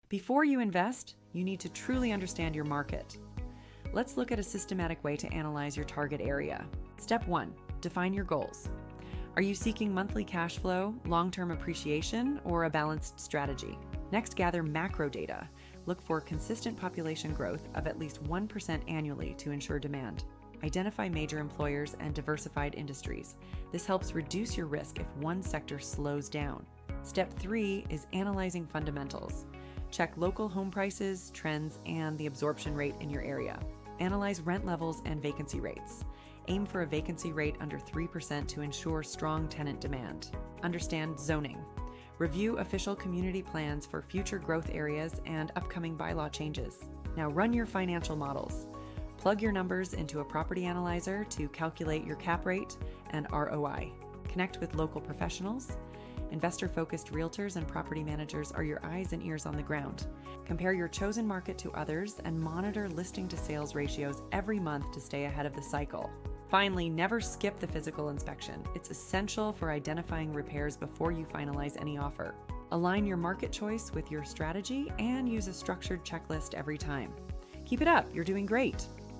Before you invest, you need to truly understand your market. Let's look at a systematic way to analyze your target area. Step 1. Define your goals. Are you seeking monthly cash flow, long-term appreciation, or a balanced strategy? Next, gather macro data. Look for consistent population growth of at least 1% annually to ensure demand. Identify major employers and diversified industries. This helps reduce your risk if one sector slows down. Step 3 is analyzing fundamentals. Check local home prices, trends, and the absorption rate in your area. Analyze rent levels and vacancy rates. Aim for a vacancy rate under 3% to ensure strong tenant demand. Understand zoning. Review official community plans for future growth areas and upcoming bylaw changes. Now run your financial models. Plug your numbers into a property analyzer to calculate your cap rate and ROI. Connect with local professionals. Investor-focused realtors and property managers are your eyes and ears on the ground. Compare your chosen market to others and monitor listing to sales ratios every month to stay ahead of the cycle. Finally, never skip the physical inspection. It's essential for identifying repairs before you finalize any offer. Align your market choice with your strategy and use a structured checklist every time. Keep it up, you're doing great.